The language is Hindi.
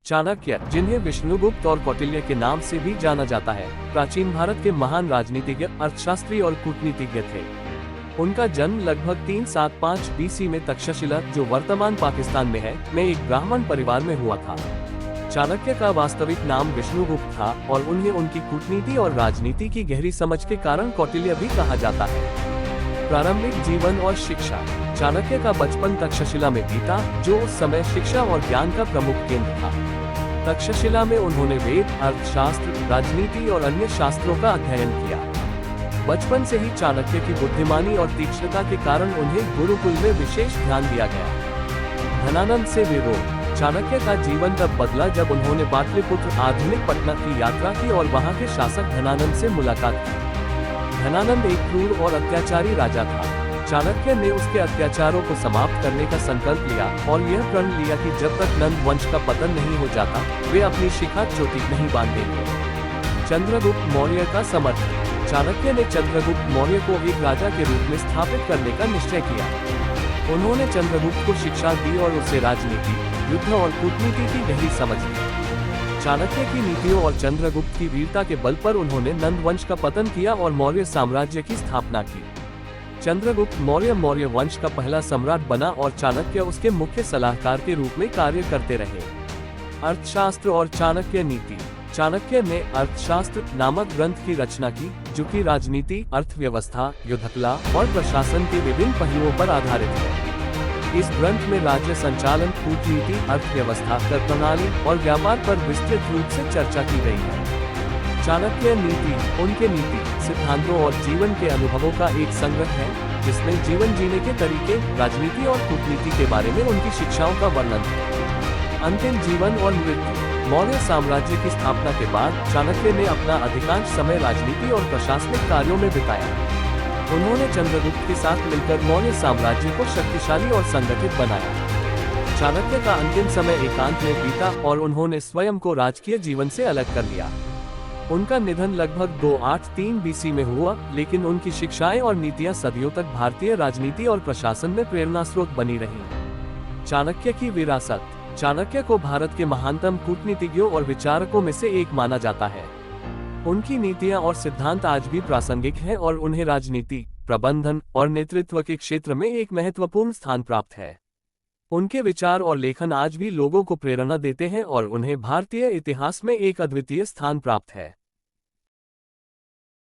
चाणक्य, जिन्हें विष्णुगुप्त और कौटिल्य के नाम से भी जाना जाता है, प्राचीन भारत के महान राजनीतिज्ञ, अर्थशास्त्री और कूटनीतिज्ञ थे। उनका जन्म लगभग 375 बीसी में तक्षशिला, जो वर्तमान पाकिस्तान में है, में एक ब्राह्मण परिवार में हुआ था। चाणक्य का वास्तविक नाम विष्णुगुप्त था और उन्हें उनकी कूटनीति और राजनीति की गहरी समझ के कारण कौटिल्य भी कहा जाता है। प्रारंभिक जीवन और शिक्षा। चाणक्य का बचपन तक्षशिला में बीता, जो उस समय शिक्षा और ज्ञान का प्रमुख केंद्र था। तक्षशिला में उन्होंने वेद, अर्थशास्त्र, राजनीति और अन्य शास्त्रों का अध्ययन किया। बचपन से ही चाणक्य की बुद्धिमानी और तीक्ष्णता के कारण उन्हें गुरुकुल में विशेष ध्यान दिया गया। धनानंद से विरोध। चाणक्य का जीवन तब बदला जब उन्होंने पाटलिपुत्र, आधुनिक पटना की यात्रा की और वहां के शासक धनानंद से मुलाकात की। धनानंद एक क्रूर और अत्याचारी राजा था। चाणक्य ने उसके अत्याचारों को समाप्त करने का संकल्प लिया और यह प्रण लिया कि जब तक नंद वंश का पतन नहीं हो जाता, वे अपनी शिखा चोटी नहीं बांधेंगे। चंद्रगुप्त मौर्य का समर्थन। चाणक्य ने चंद्रगुप्त मौर्य को एक राजा के रूप में स्थापित करने का निश्चय किया। उन्होंने चंद्रगुप्त को शिक्षा दी और उसे राजनीति, युद्ध और कूटनीति की गहरी समझ दी। चाणक्य की नीतियों और चंद्रगुप्त की वीरता के बल पर उन्होंने नंद वंश का पतन किया और मौर्य साम्राज्य की स्थापना की। चंद्रगुप्त मौर्य मौर्य वंश का पहला सम्राट बना और चाणक्य उसके मुख्य सलाहकार के रूप में कार्य करते रहे। अर्थशास्त्र और चाणक्य नीति। चाणक्य ने अर्थशास्त्र नामक ग्रंथ की रचना की, जो कि राजनीति, अर्थव्यवस्था, युद्धकला और प्रशासन के विभिन्न पहलुओं पर आधारित है। इस ग्रंथ में राज्य संचालन, कूटनीति, अर्थव्यवस्था, कर प्रणाली और व्यापार पर विस्तृत रूप से चर्चा की गई है। चाणक्य नीति उनके नीति, सिद्धांतों और जीवन के अनुभवों का एक संग्रह है, जिसमें जीवन जीने के तरीके, राजनीति और कूटनीति के बारे में उनकी शिक्षाओं का वर्णन है। अंतिम जीवन और मृत्यु। मौर्य साम्राज्य की स्थापना के बाद चाणक्य ने अपना अधिकांश समय राजनीति और प्रशासनिक कार्यों में बिताया। उन्होंने चंद्रगुप्त के साथ मिलकर मौर्य साम्राज्य को शक्तिशाली और संगठित बनाया। चाणक्य का अंतिम समय एकांत में बीता और उन्होंने स्वयं को राजकीय जीवन से अलग कर लिया। उनका निधन लगभग 283 बीसी में हुआ, लेकिन उनकी शिक्षाएं और नीतियां सदियों तक भारतीय राजनीति और प्रशासन में प्रेरणा स्रोत बनी रहीं। चाणक्य की विरासत। चाणक्य को भारत के महानतम कूटनीतिज्ञों और विचारकों में से एक माना जाता है। उनकी नीतियां और सिद्धांत आज भी प्रासंगिक हैं और उन्हें राजनीति, प्रबंधन और नेतृत्व के क्षेत्र में एक महत्वपूर्ण स्थान प्राप्त है। उनके विचार और लेखन आज भी लोगों को प्रेरणा देते हैं और उन्हें भारतीय इतिहास में एक अद्वितीय स्थान प्राप्त है।